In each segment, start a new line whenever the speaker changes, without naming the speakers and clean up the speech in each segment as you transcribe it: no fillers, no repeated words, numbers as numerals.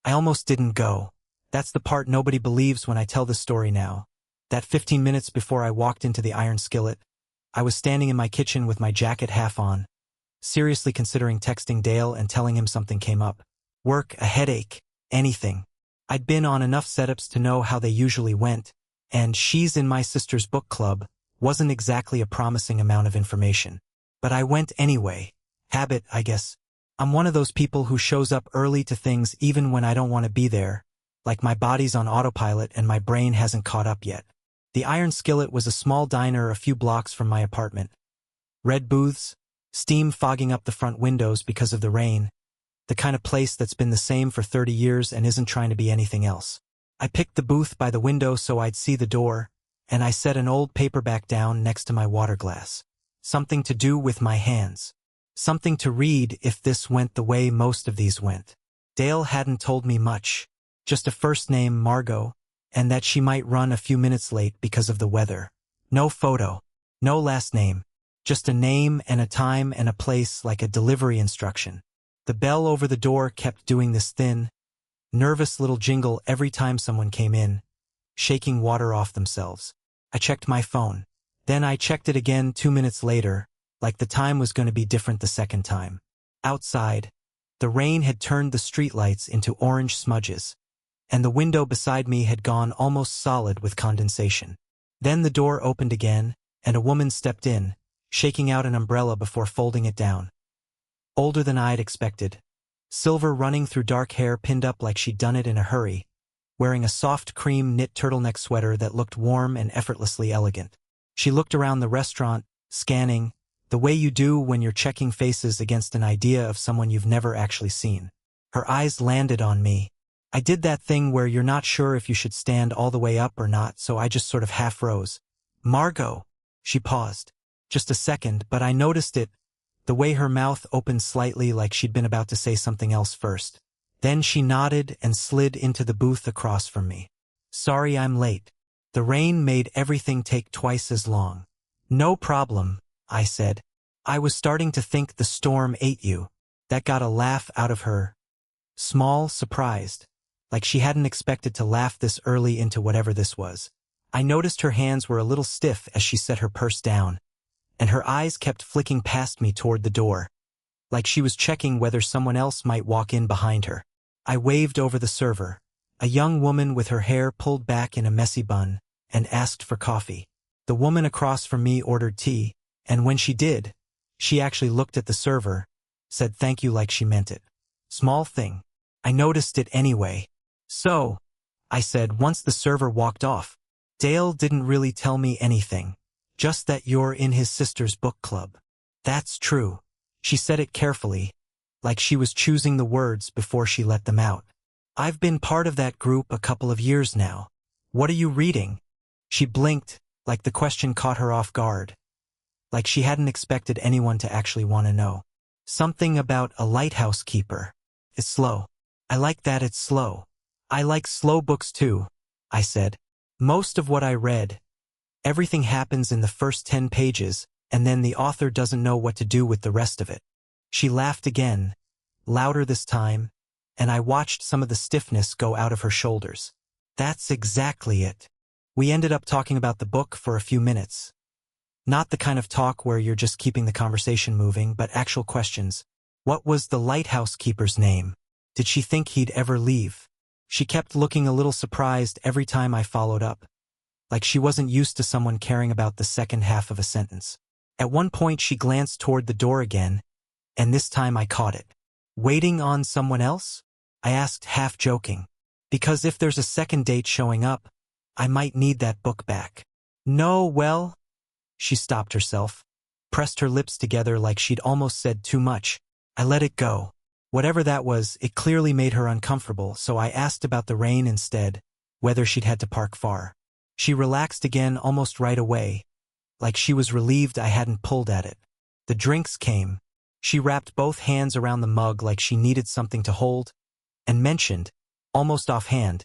I almost didn't go. That's the part nobody believes when I tell the story now. That 15 minutes before I walked into the iron skillet, I was standing in my kitchen with my jacket half on, seriously considering texting Dale and telling him something came up. Work, a headache, anything. I'd been on enough setups to know how they usually went, and she's in my sister's book club wasn't exactly a promising amount of information. But I went anyway. Habit, I guess. I'm one of those people who shows up early to things even when I don't want to be there, like my body's on autopilot and my brain hasn't caught up yet. The Iron Skillet was a small diner a few blocks from my apartment. Red booths, steam fogging up the front windows because of the rain, the kind of place that's been the same for 30 years and isn't trying to be anything else. I picked the booth by the window so I'd see the door, and I set an old paperback down next to my water glass. Something to do with my hands. Something to read if this went the way most of these went. Dale hadn't told me much. Just a first name, Margot, and that she might run a few minutes late because of the weather. No photo. No last name. Just a name and a time and a place like a delivery instruction. The bell over the door kept doing this thin, nervous little jingle every time someone came in, shaking water off themselves. I checked my phone. Then I checked it again 2 minutes later, like the time was going to be different the second time. Outside, the rain had turned the streetlights into orange smudges, and the window beside me had gone almost solid with condensation. Then the door opened again, and a woman stepped in, shaking out an umbrella before folding it down. Older than I'd expected. Silver running through dark hair pinned up like she'd done it in a hurry, wearing a soft cream knit turtleneck sweater that looked warm and effortlessly elegant. She looked around the restaurant, scanning, the way you do when you're checking faces against an idea of someone you've never actually seen. Her eyes landed on me. I did that thing where you're not sure if you should stand all the way up or not, so I just sort of half rose. Margot. She paused. Just a second, but I noticed it, the way her mouth opened slightly like she'd been about to say something else first. Then she nodded and slid into the booth across from me. Sorry I'm late. The rain made everything take twice as long. No problem, I said. I was starting to think the storm ate you. That got a laugh out of her. Small, surprised. Like she hadn't expected to laugh this early into whatever this was. I noticed her hands were a little stiff as she set her purse down, and her eyes kept flicking past me toward the door, like she was checking whether someone else might walk in behind her. I waved over the server, a young woman with her hair pulled back in a messy bun, and asked for coffee. The woman across from me ordered tea, and when she did, she actually looked at the server, said thank you like she meant it. Small thing. I noticed it anyway. So, I said once the server walked off, Dale didn't really tell me anything, just that you're in his sister's book club. That's true. She said it carefully, like she was choosing the words before she let them out. I've been part of that group a couple of years now. What are you reading? She blinked, like the question caught her off guard, like she hadn't expected anyone to actually want to know. Something about a lighthouse keeper. It's slow. I like that it's slow. I like slow books too, I said. Most of what I read, everything happens in the first 10 pages, and then the author doesn't know what to do with the rest of it. She laughed again, louder this time, and I watched some of the stiffness go out of her shoulders. That's exactly it. We ended up talking about the book for a few minutes. Not the kind of talk where you're just keeping the conversation moving, but actual questions. What was the lighthouse keeper's name? Did she think he'd ever leave? She kept looking a little surprised every time I followed up, like she wasn't used to someone caring about the second half of a sentence. At one point she glanced toward the door again, and this time I caught it. Waiting on someone else? I asked, half joking. Because if there's a second date showing up, I might need that book back. No, well... She stopped herself, pressed her lips together like she'd almost said too much. I let it go. Whatever that was, it clearly made her uncomfortable, so I asked about the rain instead, whether she'd had to park far. She relaxed again almost right away, like she was relieved I hadn't pulled at it. The drinks came. She wrapped both hands around the mug like she needed something to hold, and mentioned, almost offhand,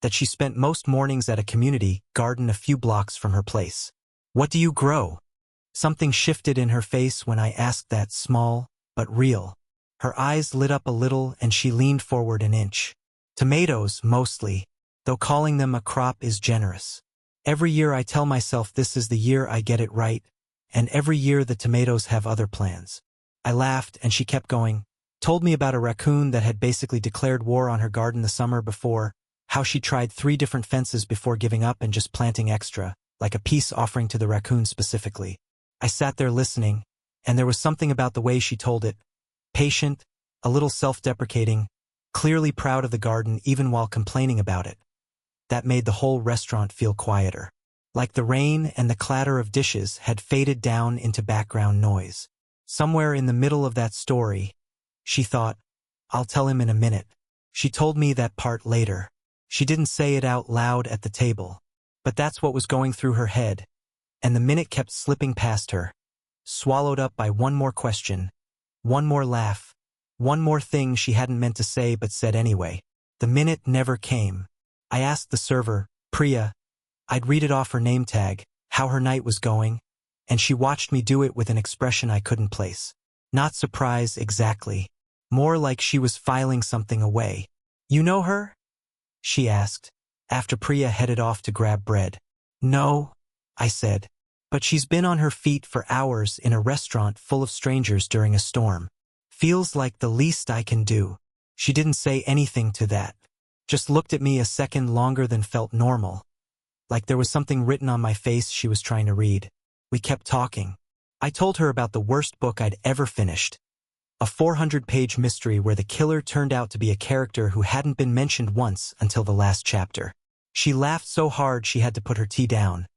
that she spent most mornings at a community garden a few blocks from her place. What do you grow? Something shifted in her face when I asked that, small, but real. Her eyes lit up a little and she leaned forward an inch. Tomatoes, mostly, though calling them a crop is generous. Every year I tell myself this is the year I get it right, and every year the tomatoes have other plans. I laughed, and she kept going, told me about a raccoon that had basically declared war on her garden the summer before, how she tried 3 different fences before giving up and just planting extra, like a peace offering to the raccoon specifically. I sat there listening, and there was something about the way she told it, patient, a little self-deprecating, clearly proud of the garden even while complaining about it, that made the whole restaurant feel quieter. Like the rain and the clatter of dishes had faded down into background noise. Somewhere in the middle of that story, she thought, I'll tell him in a minute. She told me that part later. She didn't say it out loud at the table, but that's what was going through her head, and the minute kept slipping past her, swallowed up by one more question, one more laugh, one more thing she hadn't meant to say but said anyway. The minute never came. I asked the server, Priya, I'd read it off her name tag, how her night was going, and she watched me do it with an expression I couldn't place. Not surprise exactly. More like she was filing something away. You know her? She asked, after Priya headed off to grab bread. No, I said, but she's been on her feet for hours in a restaurant full of strangers during a storm. Feels like the least I can do. She didn't say anything to that. Just looked at me a second longer than felt normal. Like there was something written on my face she was trying to read. We kept talking. I told her about the worst book I'd ever finished. A 400-page mystery where the killer turned out to be a character who hadn't been mentioned once until the last chapter. She laughed so hard she had to put her tea down.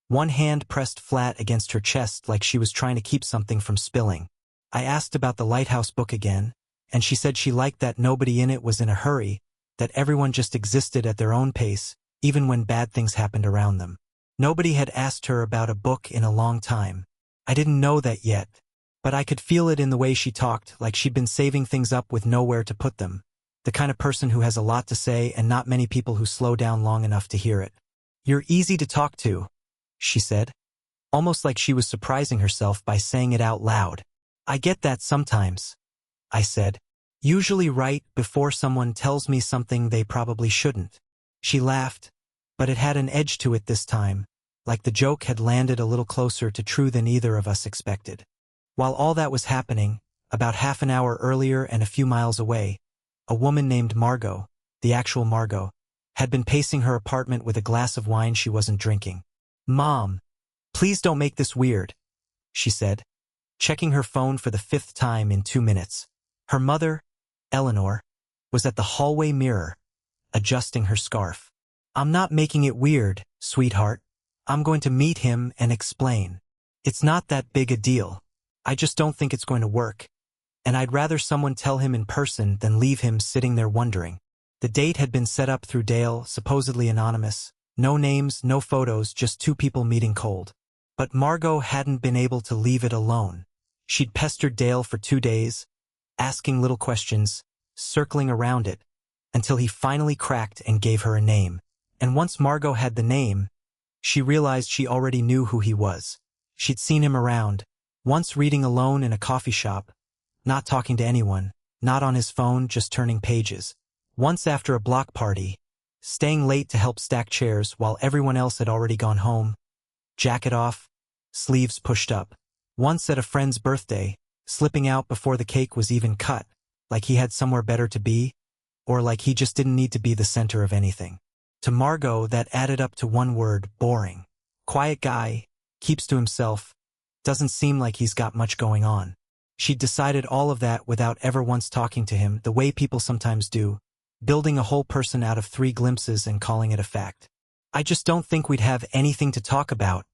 One hand pressed flat against her chest like she was trying to keep something from spilling. I asked about the Lighthouse book again, and she said she liked that nobody in it was in a hurry, that everyone just existed at their own pace, even when bad things happened around them. Nobody had asked her about a book in a long time. I didn't know that yet, but I could feel it in the way she talked, like she'd been saving things up with nowhere to put them. The kind of person who has a lot to say and not many people who slow down long enough to hear it. You're easy to talk to, she said, almost like she was surprising herself by saying it out loud. I get that sometimes, I said, usually right before someone tells me something they probably shouldn't. She laughed, but it had an edge to it this time, like the joke had landed a little closer to true than either of us expected. While all that was happening, about half an hour earlier and a few miles away, a woman named Margot, the actual Margot, had been pacing her apartment with a glass of wine she wasn't drinking. Mom, please don't make this weird, she said, checking her phone for the 5th time in 2 minutes. Her mother, Eleanor, was at the hallway mirror, adjusting her scarf. I'm not making it weird, sweetheart. I'm going to meet him and explain. It's not that big a deal. I just don't think it's going to work. And I'd rather someone tell him in person than leave him sitting there wondering. The date had been set up through Dale, supposedly anonymous. No names, no photos, just 2 people meeting cold. But Margot hadn't been able to leave it alone. She'd pestered Dale for 2 days, asking little questions, circling around it, until he finally cracked and gave her a name. And once Margot had the name, she realized she already knew who he was. She'd seen him around, once reading alone in a coffee shop, not talking to anyone, not on his phone, just turning pages. Once after a block party, staying late to help stack chairs while everyone else had already gone home, jacket off, sleeves pushed up. Once at a friend's birthday, slipping out before the cake was even cut, like he had somewhere better to be, or like he just didn't need to be the center of anything. To Margot, that added up to one word: boring. Quiet guy, keeps to himself, doesn't seem like he's got much going on. She'd decided all of that without ever once talking to him, the way people sometimes do, building a whole person out of 3 glimpses and calling it a fact. I just don't think we'd have anything to talk about,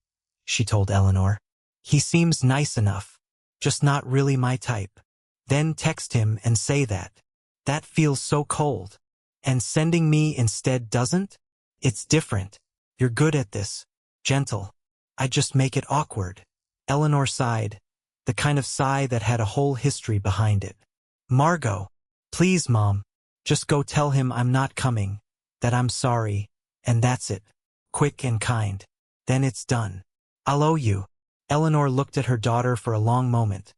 she told Eleanor. He seems nice enough, just not really my type. Then text him and say that. That feels so cold. And sending me instead doesn't? It's different. You're good at this. Gentle. I just make it awkward. Eleanor sighed, the kind of sigh that had a whole history behind it. Margot, please, Mom, just go tell him I'm not coming, that I'm sorry, and that's it. Quick and kind. Then it's done. I'll owe you. Eleanor looked at her daughter for a long moment.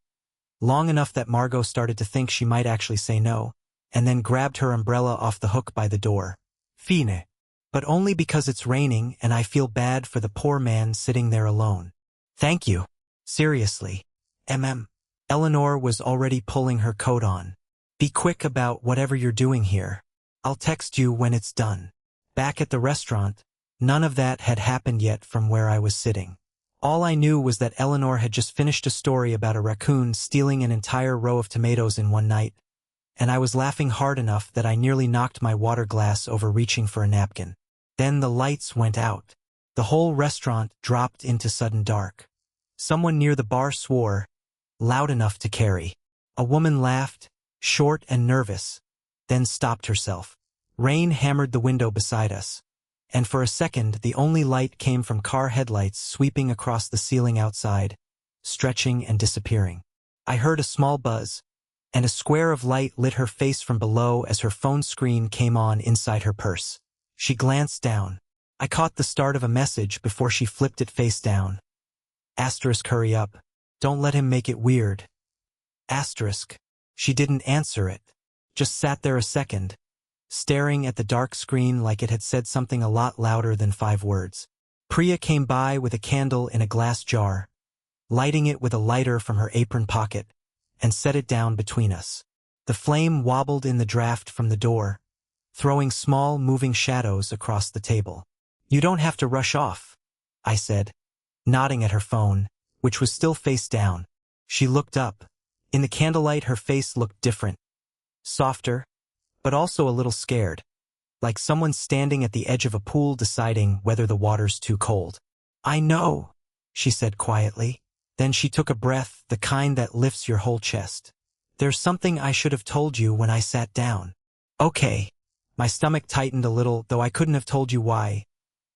Long enough that Margot started to think she might actually say no, and then grabbed her umbrella off the hook by the door. Fine. But only because it's raining and I feel bad for the poor man sitting there alone. Thank you. Seriously. Eleanor was already pulling her coat on. Be quick about whatever you're doing here. I'll text you when it's done. Back at the restaurant, none of that had happened yet from where I was sitting. All I knew was that Eleanor had just finished a story about a raccoon stealing an entire row of tomatoes in one night, and I was laughing hard enough that I nearly knocked my water glass over reaching for a napkin. Then the lights went out. The whole restaurant dropped into sudden dark. Someone near the bar swore, loud enough to carry. A woman laughed, short and nervous, then stopped herself. Rain hammered the window beside us, and for a second the only light came from car headlights sweeping across the ceiling outside, stretching and disappearing. I heard a small buzz, and a square of light lit her face from below as her phone screen came on inside her purse. She glanced down. I caught the start of a message before she flipped it face down. Asterisk, hurry up. Don't let him make it weird. Asterisk. She didn't answer it. Just sat there a second, staring at the dark screen like it had said something a lot louder than 5 words. Priya came by with a candle in a glass jar, lighting it with a lighter from her apron pocket, and set it down between us. The flame wobbled in the draft from the door, throwing small moving shadows across the table. You don't have to rush off, I said, nodding at her phone, which was still face down. She looked up. In the candlelight her face looked different, softer, but also a little scared, like someone standing at the edge of a pool deciding whether the water's too cold. I know, she said quietly. Then she took a breath, the kind that lifts your whole chest. There's something I should have told you when I sat down. Okay. My stomach tightened a little, though I couldn't have told you why.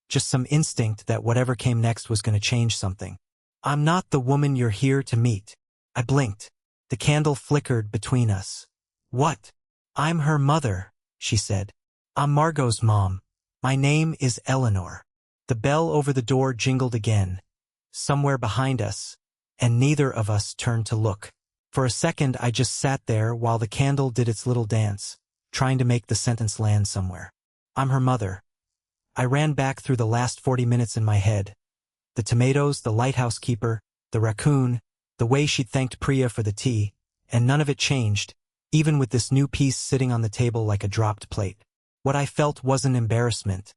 Just some instinct that whatever came next was going to change something. I'm not the woman you're here to meet. I blinked. The candle flickered between us. What? I'm her mother, she said. I'm Margot's mom. My name is Eleanor. The bell over the door jingled again, somewhere behind us, and neither of us turned to look. For a second I just sat there while the candle did its little dance, trying to make the sentence land somewhere. I'm her mother. I ran back through the last 40 minutes in my head. The tomatoes, the lighthouse keeper, the raccoon, the way she'd thanked Priya for the tea, and none of it changed, even with this new piece sitting on the table like a dropped plate. What I felt wasn't embarrassment,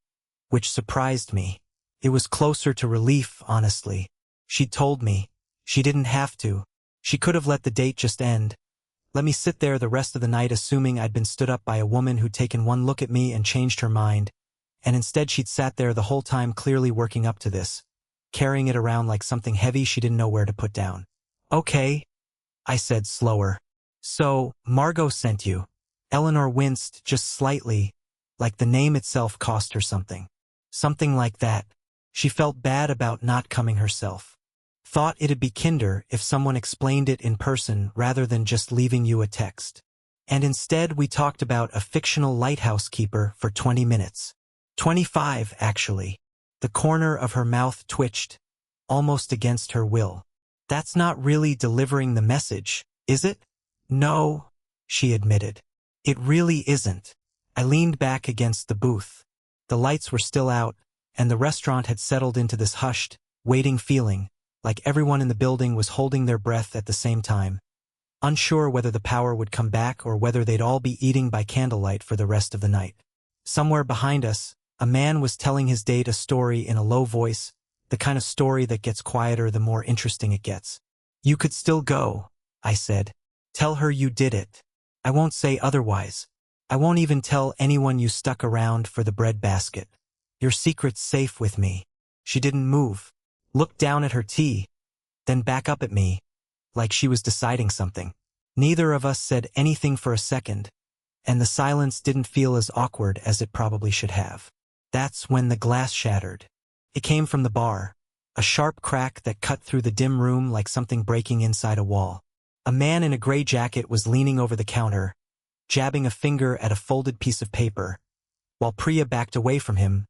which surprised me. It was closer to relief, honestly. She'd told me. She didn't have to. She could have let the date just end. Let me sit there the rest of the night assuming I'd been stood up by a woman who'd taken one look at me and changed her mind, and instead she'd sat there the whole time clearly working up to this, carrying it around like something heavy she didn't know where to put down. Okay, I said slower. So, Margot sent you. Eleanor winced just slightly, like the name itself cost her something. Something like that. She felt bad about not coming herself. Thought it'd be kinder if someone explained it in person rather than just leaving you a text. And instead we talked about a fictional lighthouse keeper for 20 minutes. 25, actually. The corner of her mouth twitched, almost against her will. That's not really delivering the message, is it? No, she admitted. It really isn't. I leaned back against the booth. The lights were still out, and the restaurant had settled into this hushed, waiting feeling, like everyone in the building was holding their breath at the same time, unsure whether the power would come back or whether they'd all be eating by candlelight for the rest of the night. Somewhere behind us, a man was telling his date a story in a low voice, the kind of story that gets quieter the more interesting it gets. You could still go, I said. Tell her you did it. I won't say otherwise. I won't even tell anyone you stuck around for the bread basket. Your secret's safe with me. She didn't move, looked down at her tea, then back up at me, like she was deciding something. Neither of us said anything for a second, and the silence didn't feel as awkward as it probably should have. That's when the glass shattered. It came from the bar, a sharp crack that cut through the dim room like something breaking inside a wall. A man in a gray jacket was leaning over the counter, jabbing a finger at a folded piece of paper, while Priya backed away from him,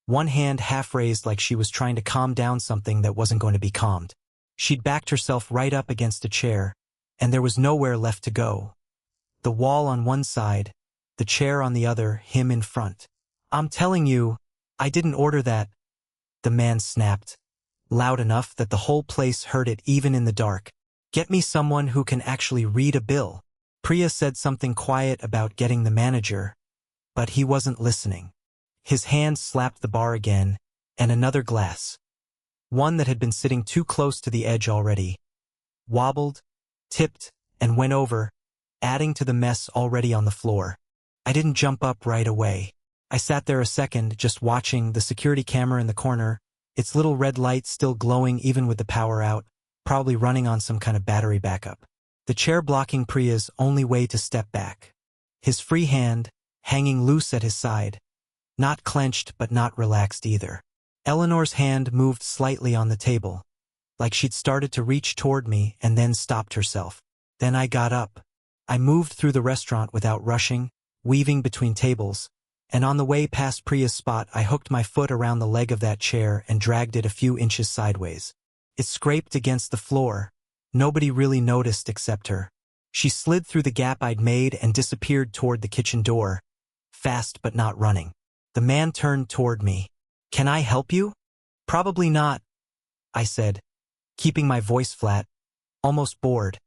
one hand half raised like she was trying to calm down something that wasn't going to be calmed. She'd backed herself right up against a chair, and there was nowhere left to go. The wall on one side, the chair on the other, him in front. I'm telling you, I didn't order that, the man snapped, loud enough that the whole place heard it even in the dark. Get me someone who can actually read a bill. Priya said something quiet about getting the manager, but he wasn't listening. His hand slapped the bar again, and another glass, one that had been sitting too close to the edge already, wobbled, tipped, and went over, adding to the mess already on the floor. I didn't jump up right away. I sat there a second, just watching the security camera in the corner, its little red light still glowing even with the power out, probably running on some kind of battery backup. The chair blocking Priya's only way to step back. His free hand, hanging loose at his side. Not clenched but not relaxed either. Eleanor's hand moved slightly on the table, like she'd started to reach toward me and then stopped herself. Then I got up. I moved through the restaurant without rushing, weaving between tables, and on the way past Priya's spot I hooked my foot around the leg of that chair and dragged it a few inches sideways. It scraped against the floor. Nobody really noticed except her. She slid through the gap I'd made and disappeared toward the kitchen door, fast but not running. The man turned toward me. Can I help you? Probably not, I said, keeping my voice flat, almost bored.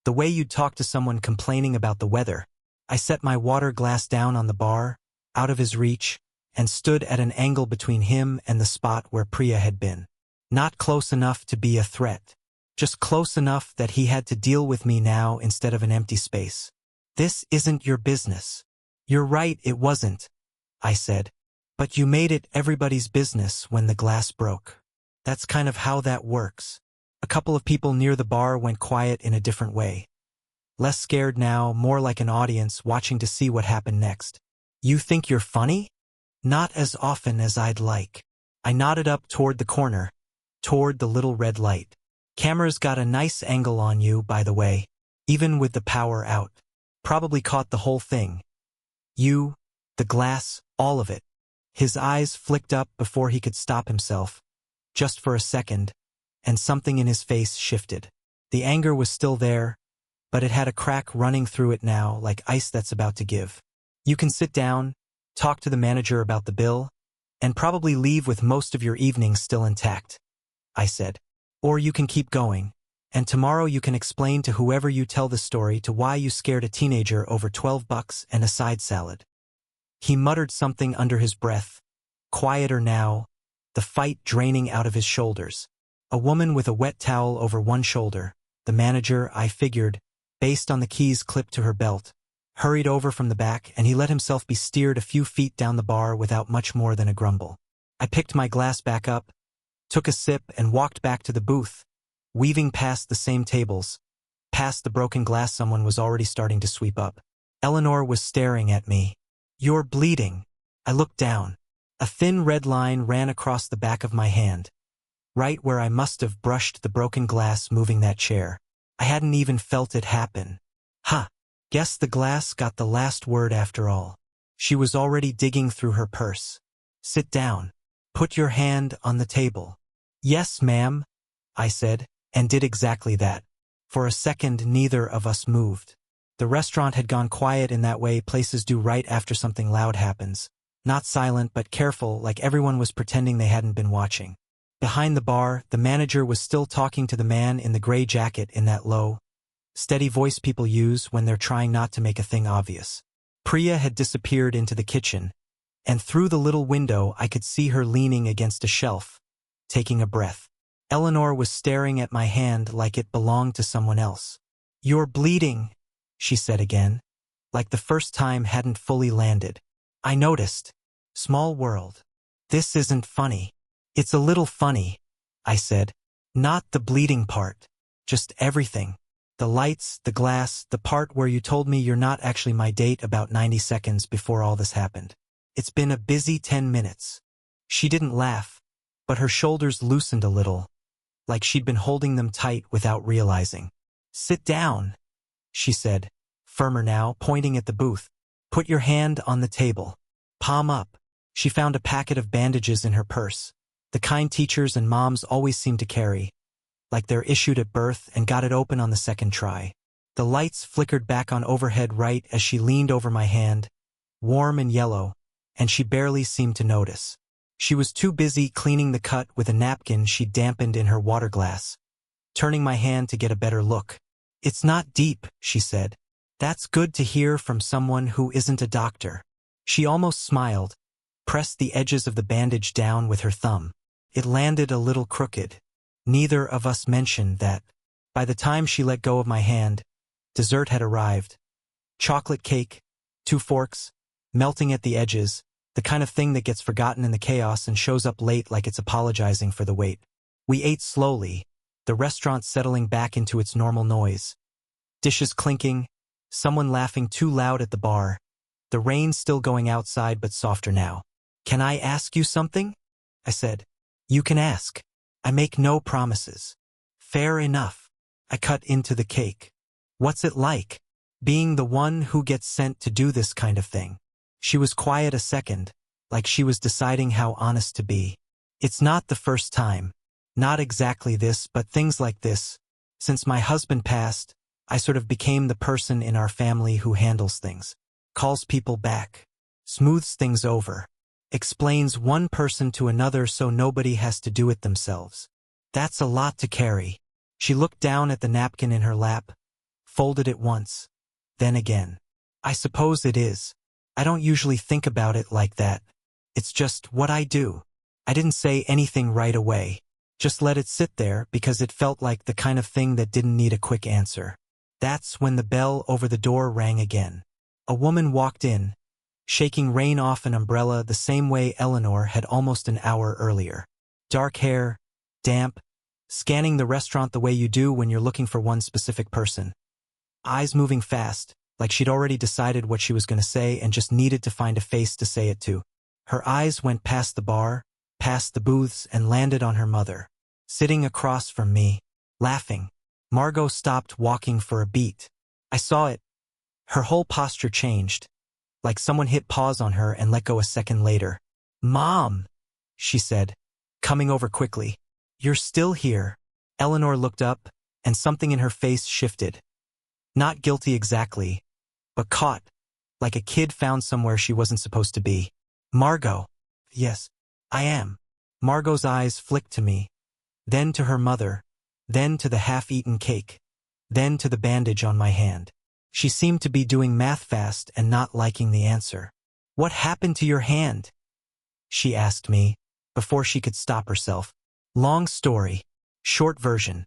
The way you'd talk to someone complaining about the weather. I set my water glass down on the bar, out of his reach, and stood at an angle between him and the spot where Priya had been. Not close enough to be a threat. Just close enough that he had to deal with me now instead of an empty space. This isn't your business. You're right, it wasn't, I said. But you made it everybody's business when the glass broke. That's kind of how that works. A couple of people near the bar went quiet in a different way. Less scared now, more like an audience watching to see what happened next. You think you're funny? Not as often as I'd like. I nodded up toward the corner, toward the little red light. Camera's got a nice angle on you, by the way, even with the power out. Probably caught the whole thing. You, the glass, all of it. His eyes flicked up before he could stop himself, just for a second, and something in his face shifted. The anger was still there, but it had a crack running through it now, like ice that's about to give. You can sit down, talk to the manager about the bill, and probably leave with most of your evening still intact, I said. Or you can keep going, and tomorrow you can explain to whoever you tell the story to why you scared a teenager over $12 and a side salad. He muttered something under his breath, quieter now, the fight draining out of his shoulders. A woman with a wet towel over one shoulder, the manager, I figured, based on the keys clipped to her belt, hurried over from the back, and he let himself be steered a few feet down the bar without much more than a grumble. I picked my glass back up, took a sip, and walked back to the booth, weaving past the same tables, past the broken glass someone was already starting to sweep up. Eleanor was staring at me. You're bleeding. I looked down. A thin red line ran across the back of my hand, right where I must have brushed the broken glass moving that chair. I hadn't even felt it happen. Ha! Guess the glass got the last word after all. She was already digging through her purse. Sit down. Put your hand on the table. Yes, ma'am, I said, and did exactly that. For a second, neither of us moved. The restaurant had gone quiet in that way places do right after something loud happens. Not silent, but careful, like everyone was pretending they hadn't been watching. Behind the bar, the manager was still talking to the man in the gray jacket in that low, steady voice people use when they're trying not to make a thing obvious. Priya had disappeared into the kitchen, and through the little window I could see her leaning against a shelf, taking a breath. Eleanor was staring at my hand like it belonged to someone else. You're bleeding, she said again, like the first time hadn't fully landed. I noticed. Small world. This isn't funny. It's a little funny, I said. Not the bleeding part. Just everything. The lights, the glass, the part where you told me you're not actually my date about 90 seconds before all this happened. It's been a busy 10 minutes. She didn't laugh, but her shoulders loosened a little, like she'd been holding them tight without realizing. Sit down, she said, firmer now, pointing at the booth. Put your hand on the table. Palm up. She found a packet of bandages in her purse, the kind teachers and moms always seem to carry, like they're issued at birth, and got it open on the second try. The lights flickered back on overhead right as she leaned over my hand, warm and yellow, and she barely seemed to notice. She was too busy cleaning the cut with a napkin she'd dampened in her water glass. Turning my hand to get a better look. "It's not deep," she said. "That's good to hear from someone who isn't a doctor." She almost smiled, pressed the edges of the bandage down with her thumb. It landed a little crooked. Neither of us mentioned that. By the time she let go of my hand, dessert had arrived. Chocolate cake, 2 forks, melting at the edges, the kind of thing that gets forgotten in the chaos and shows up late like it's apologizing for the wait. We ate slowly, the restaurant settling back into its normal noise. Dishes clinking, someone laughing too loud at the bar, the rain still going outside but softer now. "Can I ask you something?" I said. "You can ask. I make no promises." "Fair enough." I cut into the cake. "What's it like, being the one who gets sent to do this kind of thing?" She was quiet a second, like she was deciding how honest to be. "It's not the first time. Not exactly this, but things like this. Since my husband passed, I sort of became the person in our family who handles things. Calls people back. Smooths things over. Explains one person to another so nobody has to do it themselves. That's a lot to carry." She looked down at the napkin in her lap, folded it once, then again. "I suppose it is. I don't usually think about it like that. It's just what I do." I didn't say anything right away. Just let it sit there because it felt like the kind of thing that didn't need a quick answer. That's when the bell over the door rang again. A woman walked in, shaking rain off an umbrella the same way Eleanor had almost an hour earlier. Dark hair, damp, scanning the restaurant the way you do when you're looking for one specific person. Eyes moving fast, like she'd already decided what she was going to say and just needed to find a face to say it to. Her eyes went past the bar, past the booths, and landed on her mother, sitting across from me, laughing. Margot stopped walking for a beat. I saw it. Her whole posture changed, like someone hit pause on her and let go a second later. "Mom," she said, coming over quickly. "You're still here." Eleanor looked up, and something in her face shifted. Not guilty exactly, but caught, like a kid found somewhere she wasn't supposed to be. "Margot." "Yes, I am." Margot's eyes flicked to me, then to her mother, then to the half-eaten cake, then to the bandage on my hand. She seemed to be doing math fast and not liking the answer. "What happened to your hand?" she asked me, before she could stop herself. Long story. Short version.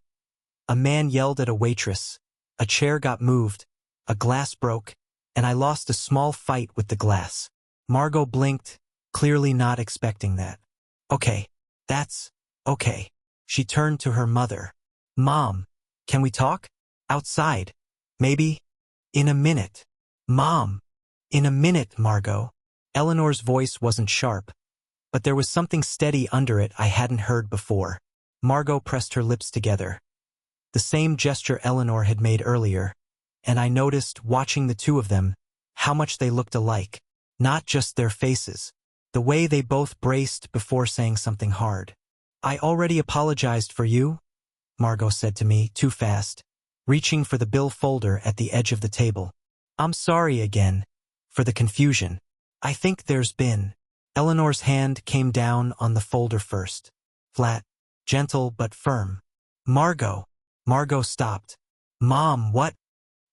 A man yelled at a waitress, a chair got moved, a glass broke, and I lost a small fight with the glass. Margot blinked, clearly not expecting that. "Okay, that's okay." She turned to her mother. "Mom, can we talk? Outside? Maybe? In a minute." "Mom." "In a minute, Margot." Eleanor's voice wasn't sharp, but there was something steady under it I hadn't heard before. Margot pressed her lips together. The same gesture Eleanor had made earlier, and I noticed, watching the two of them, how much they looked alike. Not just their faces. The way they both braced before saying something hard. "I already apologized for you," Margot said to me, too fast, reaching for the bill folder at the edge of the table. "I'm sorry again, for the confusion. I think there's been." Eleanor's hand came down on the folder first. Flat, gentle but firm. "Margot." Margot stopped. "Mom, what?"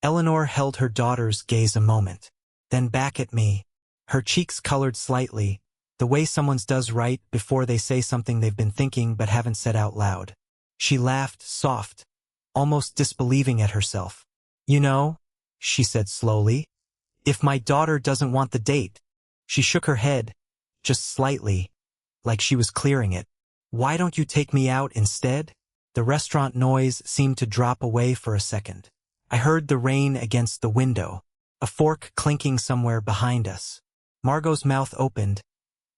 Eleanor held her daughter's gaze a moment, then back at me. Her cheeks colored slightly, the way someone's does right before they say something they've been thinking but haven't said out loud. She laughed, soft, almost disbelieving at herself. "You know," she said slowly, "if my daughter doesn't want the date." She shook her head, just slightly, like she was clearing it. "Why don't you take me out instead?" The restaurant noise seemed to drop away for a second. I heard the rain against the window, a fork clinking somewhere behind us. Margot's mouth opened,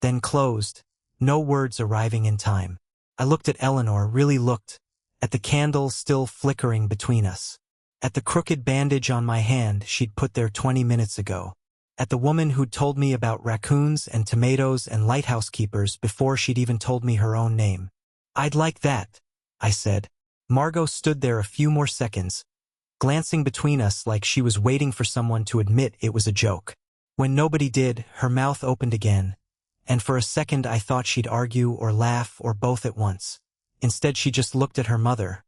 then closed, no words arriving in time. I looked at Eleanor, really looked, at the candle still flickering between us, at the crooked bandage on my hand she'd put there 20 minutes ago, at the woman who'd told me about raccoons and tomatoes and lighthouse keepers before she'd even told me her own name. "I'd like that," I said. Margot stood there a few more seconds, glancing between us like she was waiting for someone to admit it was a joke. When nobody did, her mouth opened again, and for a second I thought she'd argue or laugh or both at once. Instead she just looked at her mother.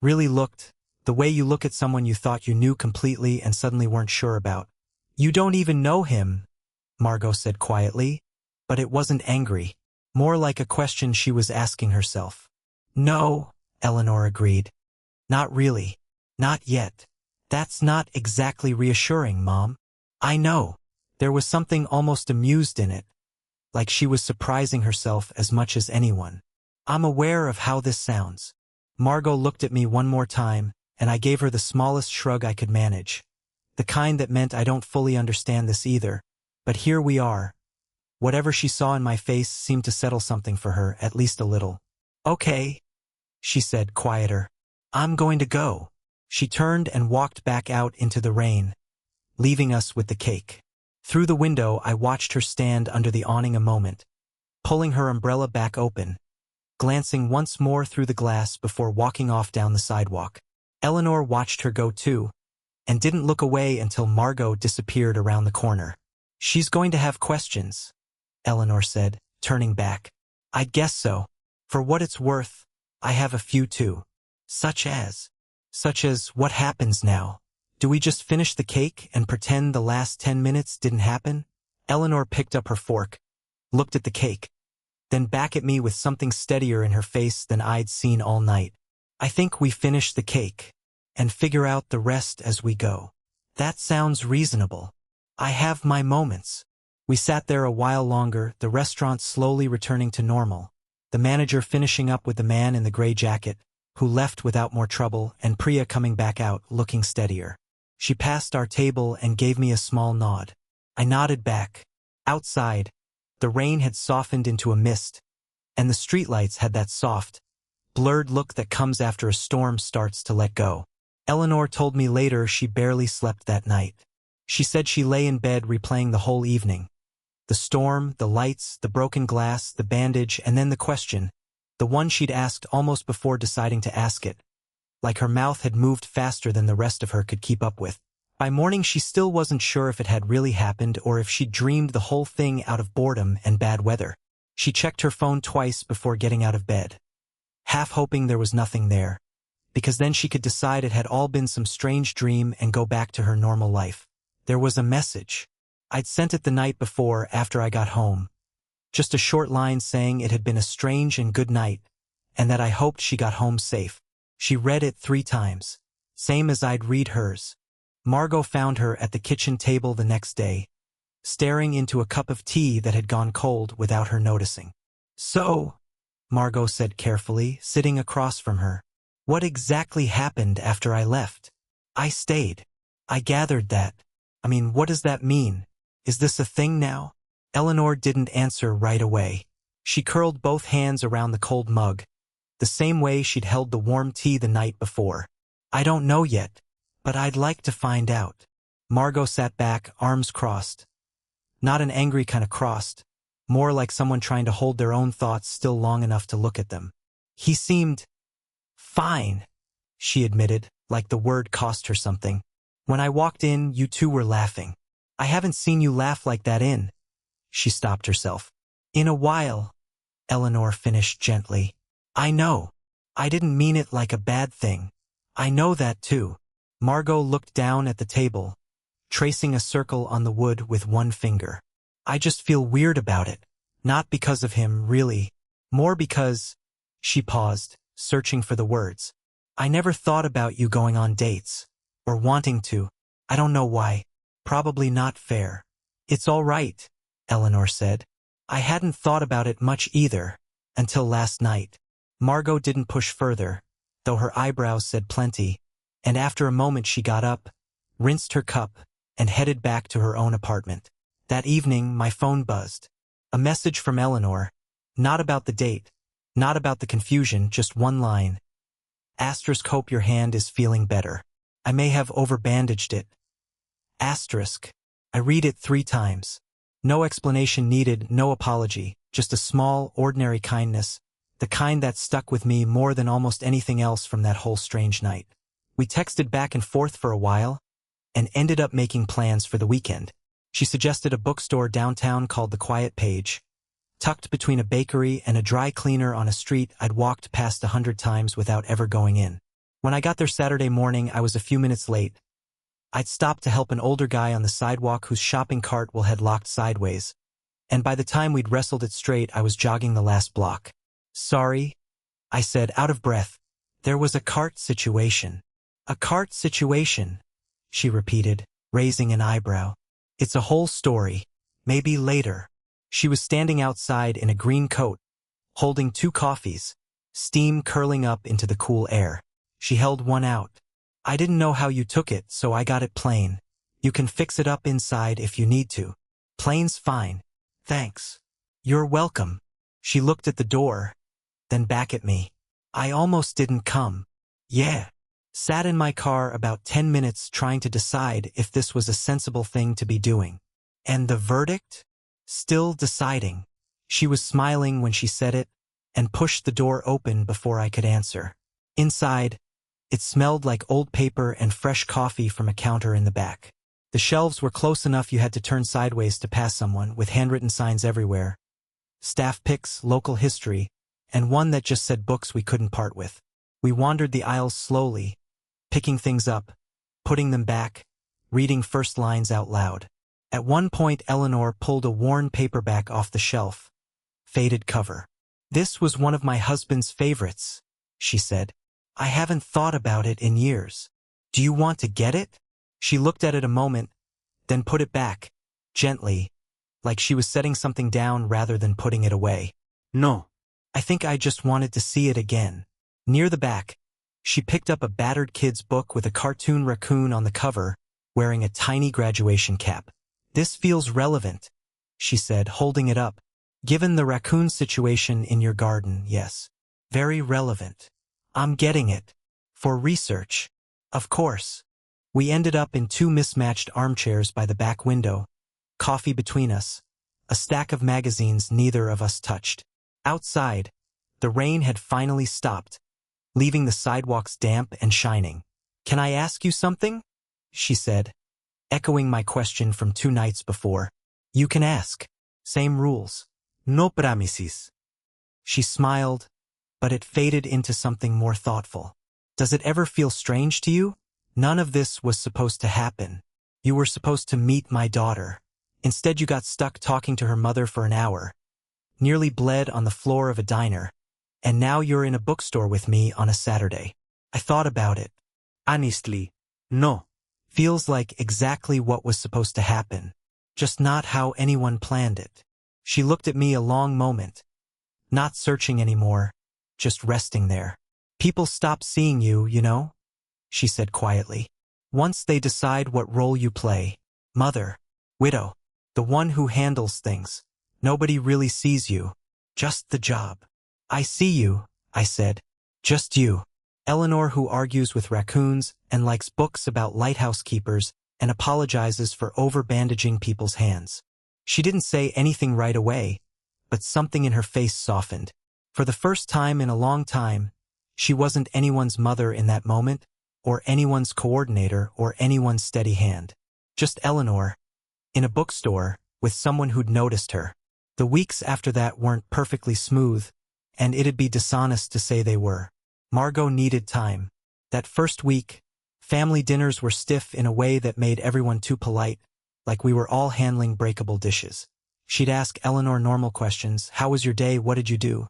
Really looked, the way you look at someone you thought you knew completely and suddenly weren't sure about. "You don't even know him," Margot said quietly, but it wasn't angry, more like a question she was asking herself. "No," Eleanor agreed. "Not really. Not yet." "That's not exactly reassuring, Mom." "I know." There was something almost amused in it, like she was surprising herself as much as anyone. "I'm aware of how this sounds." Margot looked at me one more time, and I gave her the smallest shrug I could manage. The kind that meant I don't fully understand this either, but here we are. Whatever she saw in my face seemed to settle something for her, at least a little. "Okay," she said, quieter. "I'm going to go." She turned and walked back out into the rain, leaving us with the cake. Through the window I watched her stand under the awning a moment, pulling her umbrella back open, glancing once more through the glass before walking off down the sidewalk. Eleanor watched her go too, and didn't look away until Margot disappeared around the corner. "She's going to have questions," Eleanor said, turning back. "I'd guess so. For what it's worth, I have a few too. Such as what happens now? Do we just finish the cake and pretend the last 10 minutes didn't happen?" Eleanor picked up her fork, looked at the cake, then back at me with something steadier in her face than I'd seen all night. "I think we finish the cake and figure out the rest as we go." "That sounds reasonable. I have my moments." We sat there a while longer, the restaurant slowly returning to normal, the manager finishing up with the man in the gray jacket, who left without more trouble, and Priya coming back out, looking steadier. She passed our table and gave me a small nod. I nodded back. Outside, the rain had softened into a mist, and the streetlights had that soft, blurred look that comes after a storm starts to let go. Eleanor told me later she barely slept that night. She said she lay in bed replaying the whole evening. The storm, the lights, the broken glass, the bandage, and then the question, the one she'd asked almost before deciding to ask it. Like her mouth had moved faster than the rest of her could keep up with. By morning she still wasn't sure if it had really happened or if she'd dreamed the whole thing out of boredom and bad weather. She checked her phone twice before getting out of bed, half hoping there was nothing there, because then she could decide it had all been some strange dream and go back to her normal life. There was a message. I'd sent it the night before after I got home. Just a short line saying it had been a strange and good night, and that I hoped she got home safe. She read it 3 times, same as I'd read hers. Margot found her at the kitchen table the next day, staring into a cup of tea that had gone cold without her noticing. "So," Margot said carefully, sitting across from her, "what exactly happened after I left?" "I stayed." "I gathered that. I mean, what does that mean? Is this a thing now?" Eleanor didn't answer right away. She curled both hands around the cold mug, the same way she'd held the warm tea the night before. "I don't know yet, but I'd like to find out." Margot sat back, arms crossed. Not an angry kind of crossed, more like someone trying to hold their own thoughts still long enough to look at them. "He seemed fine," she admitted, like the word cost her something. "When I walked in, you two were laughing. I haven't seen you laugh like that in—" She stopped herself. "In a while," Eleanor finished gently. "I know. I didn't mean it like a bad thing. I know that too." Margot looked down at the table, tracing a circle on the wood with one finger. "I just feel weird about it. Not because of him, really. More because—" She paused, searching for the words. "I never thought about you going on dates. Or wanting to. I don't know why. Probably not fair." "It's all right," Eleanor said. "I hadn't thought about it much either, until last night." Margot didn't push further, though her eyebrows said plenty, and after a moment she got up, rinsed her cup, and headed back to her own apartment. That evening my phone buzzed. A message from Eleanor. Not about the date, not about the confusion, just one line. Asterisk, hope your hand is feeling better. I may have over-bandaged it. Asterisk. I read it 3 times. No explanation needed, no apology, just a small, ordinary kindness, the kind that stuck with me more than almost anything else from that whole strange night. We texted back and forth for a while, and ended up making plans for the weekend. She suggested a bookstore downtown called The Quiet Page, tucked between a bakery and a dry cleaner on a street I'd walked past 100 times without ever going in. When I got there Saturday morning, I was a few minutes late. I'd stopped to help an older guy on the sidewalk whose shopping cart had locked sideways, and by the time we'd wrestled it straight, I was jogging the last block. "Sorry," I said, out of breath. "There was a cart situation." "A cart situation?" she repeated, raising an eyebrow. "It's a whole story. Maybe later." She was standing outside in a green coat, holding 2 coffees, steam curling up into the cool air. She held one out. "I didn't know how you took it, so I got it plain. You can fix it up inside if you need to." "Plain's fine. Thanks." "You're welcome." She looked at the door, then back at me. "I almost didn't come." "Yeah." Sat in my car about 10 minutes trying to decide if this was a sensible thing to be doing. "And the verdict?" "Still deciding." She was smiling when she said it, and pushed the door open before I could answer. Inside, it smelled like old paper and fresh coffee from a counter in the back. The shelves were close enough you had to turn sideways to pass someone, with handwritten signs everywhere. Staff picks, local history, and one that just said books we couldn't part with. We wandered the aisles slowly, picking things up, putting them back, reading first lines out loud. At one point, Eleanor pulled a worn paperback off the shelf. Faded cover. "This was one of my husband's favorites," she said. "I haven't thought about it in years. Do you want to get it?" She looked at it a moment, then put it back, gently, like she was setting something down rather than putting it away. "No. I think I just wanted to see it again." Near the back, she picked up a battered kid's book with a cartoon raccoon on the cover, wearing a tiny graduation cap. "This feels relevant," she said, holding it up. "Given the raccoon situation in your garden, yes. Very relevant. I'm getting it. For research. Of course." We ended up in 2 mismatched armchairs by the back window, coffee between us, a stack of magazines neither of us touched. Outside, the rain had finally stopped, leaving the sidewalks damp and shining. "Can I ask you something?" she said, echoing my question from 2 nights before. "You can ask. Same rules. No promises." She smiled, but it faded into something more thoughtful. "Does it ever feel strange to you? None of this was supposed to happen. You were supposed to meet my daughter. Instead, you got stuck talking to her mother for an hour, nearly bled on the floor of a diner, and now you're in a bookstore with me on a Saturday." I thought about it. Honestly, no. Feels like exactly what was supposed to happen, just not how anyone planned it. She looked at me a long moment, not searching anymore, just resting there. "People stop seeing you, you know," she said quietly. "Once they decide what role you play. Mother, widow, the one who handles things. Nobody really sees you. Just the job." "I see you," I said. "Just you. Eleanor who argues with raccoons and likes books about lighthouse keepers and apologizes for over-bandaging people's hands." She didn't say anything right away, but something in her face softened. For the first time in a long time, she wasn't anyone's mother in that moment, or anyone's coordinator, or anyone's steady hand. Just Eleanor, in a bookstore, with someone who'd noticed her. The weeks after that weren't perfectly smooth, and it'd be dishonest to say they were. Margot needed time. That first week, family dinners were stiff in a way that made everyone too polite, like we were all handling breakable dishes. She'd ask Eleanor normal questions: "How was your day? What did you do?"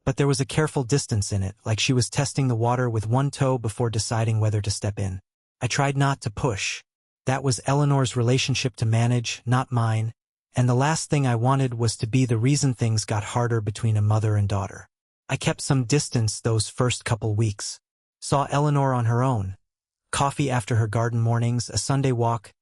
But there was a careful distance in it, like she was testing the water with one toe before deciding whether to step in. I tried not to push. That was Eleanor's relationship to manage, not mine, and the last thing I wanted was to be the reason things got harder between a mother and daughter. I kept some distance those first couple weeks. Saw Eleanor on her own. Coffee after her garden mornings, a Sunday walk,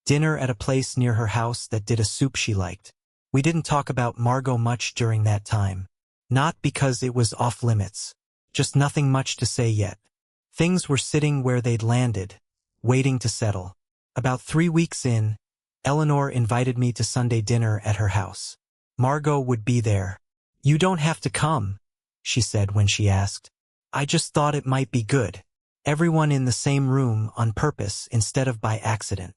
dinner at a place near her house that did a soup she liked. We didn't talk about Margot much during that time. Not because it was off limits. Just nothing much to say yet. Things were sitting where they'd landed, waiting to settle. About 3 weeks in, Eleanor invited me to Sunday dinner at her house. Margot would be there. "You don't have to come," she said when she asked. "I just thought it might be good. Everyone in the same room on purpose instead of by accident."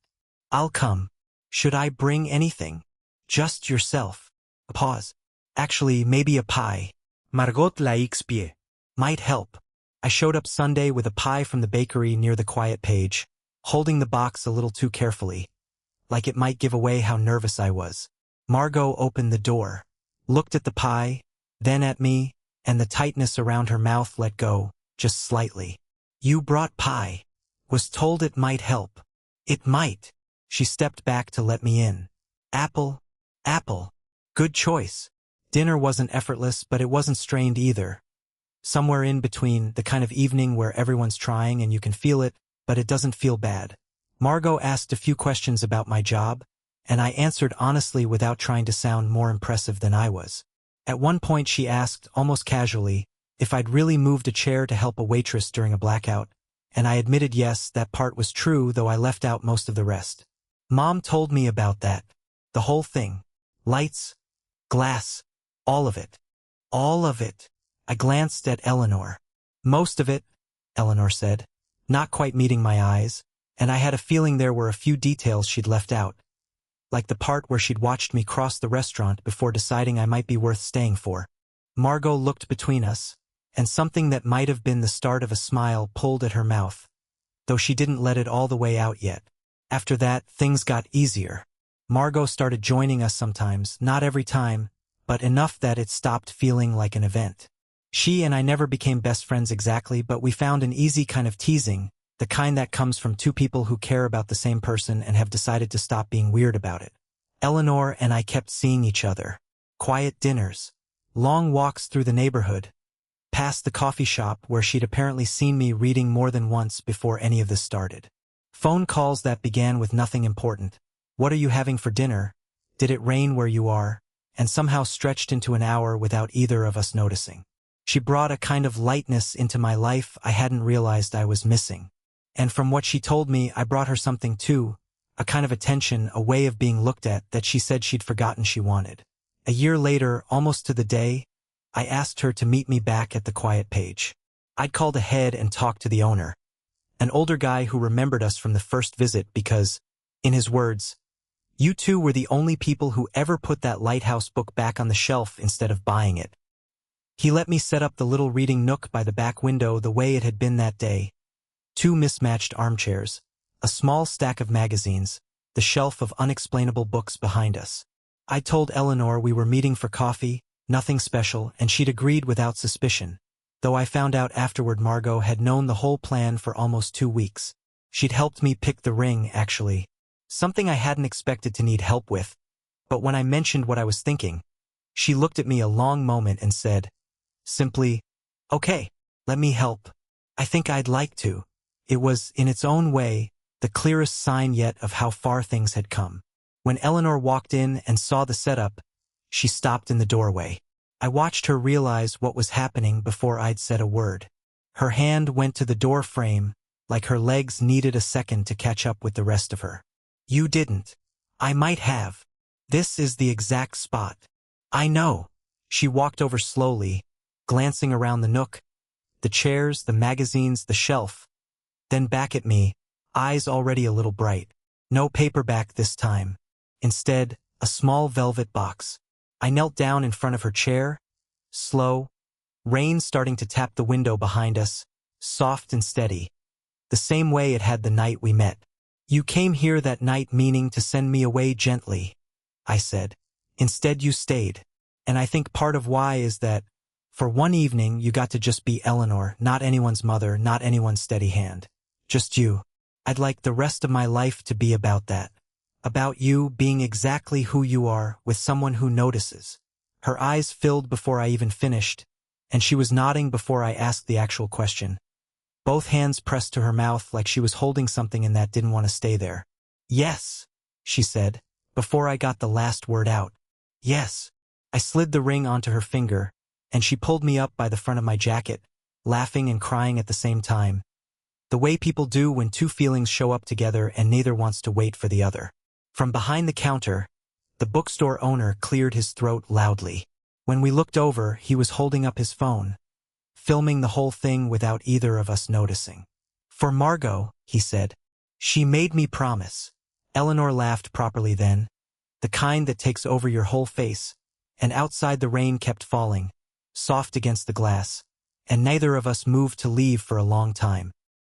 "I'll come," Should I bring anything? Just yourself. A pause. Actually, maybe a pie.
Margot Laixpie.
Might help. I showed up Sunday with a pie from the bakery near the quiet page, holding the box a little too carefully, like it might give away how nervous I was. Margot opened the door, looked at the pie, then at me, and the tightness around her mouth let go, just slightly. You brought pie. Was told it might help. It might. She stepped back to let me in. Apple. Apple. Good choice. Dinner wasn't effortless, but it wasn't strained either. Somewhere in between, the kind of evening where everyone's trying and you can feel it, but it doesn't feel bad. Margot asked a few questions about my job, and I answered honestly without trying to sound more impressive than I was. At one point she asked, almost casually, if I'd really moved a chair to help a waitress during a blackout, and I admitted yes, that part was true, though I left out most of the rest. Mom told me about that. The whole thing. Lights. Glass. All of it. All of it. I glanced at Eleanor. Most of it, Eleanor said, not quite meeting my eyes, and I had a feeling there were a few details she'd left out, like the part where she'd watched me cross the restaurant before deciding I might be worth staying for. Margot looked between us, and something that might have been the start of a smile pulled at her mouth, though she didn't let it all the way out yet. After that, things got easier. Margot started joining us sometimes, not every time, but enough that it stopped feeling like an event. She and I never became best friends exactly, but we found an easy kind of teasing, the kind that comes from two people who care about the same person and have decided to stop being weird about it. Eleanor and I kept seeing each other. Quiet dinners. Long walks through the neighborhood. Past the coffee shop where she'd apparently seen me reading more than once before any of this started. Phone calls that began with nothing important. What are you having for dinner? Did it rain where you are? And somehow stretched into an hour without either of us noticing. She brought a kind of lightness into my life I hadn't realized I was missing. And from what she told me, I brought her something too, a kind of attention, a way of being looked at that she said she'd forgotten she wanted. A year later, almost to the day, I asked her to meet me back at the quiet page. I'd called ahead and talked to the owner, an older guy who remembered us from the first visit because, in his words, you two were the only people who ever put that Lighthouse book back on the shelf instead of buying it. He let me set up the little reading nook by the back window the way it had been that day. 2 mismatched armchairs, a small stack of magazines, the shelf of unexplainable books behind us. I told Eleanor we were meeting for coffee, nothing special, and she'd agreed without suspicion, though I found out afterward Margot had known the whole plan for almost 2 weeks. She'd helped me pick the ring, actually, something I hadn't expected to need help with, but when I mentioned what I was thinking, she looked at me a long moment and said, simply, okay, let me help. I think I'd like to. It was, in its own way, the clearest sign yet of how far things had come. When Eleanor walked in and saw the setup, she stopped in the doorway. I watched her realize what was happening before I'd said a word. Her hand went to the door frame, like her legs needed a second to catch up with the rest of her. You didn't. I might have. This is the exact spot. I know. She walked over slowly, glancing around the nook, the chairs, the magazines, the shelf, then back at me, eyes already a little bright. No paperback this time. Instead, a small velvet box. I knelt down in front of her chair, slow, rain starting to tap the window behind us, soft and steady, the same way it had the night we met. You came here that night meaning to send me away gently, I said. Instead you stayed, and I think part of why is that, for one evening, you got to just be Eleanor, not anyone's mother, not anyone's steady hand. Just you. I'd like the rest of my life to be about that. About you being exactly who you are, with someone who notices. Her eyes filled before I even finished, and she was nodding before I asked the actual question. Both hands pressed to her mouth like she was holding something in that didn't want to stay there. Yes, she said, before I got the last word out. Yes. I slid the ring onto her finger, and she pulled me up by the front of my jacket, laughing and crying at the same time. The way people do when two feelings show up together and neither wants to wait for the other. From behind the counter, the bookstore owner cleared his throat loudly. When we looked over, he was holding up his phone, filming the whole thing without either of us noticing. For Margot, he said. She made me promise. Eleanor laughed properly then, the kind that takes over your whole face, and outside the rain kept falling, soft against the glass, and neither of us moved to leave for a long time.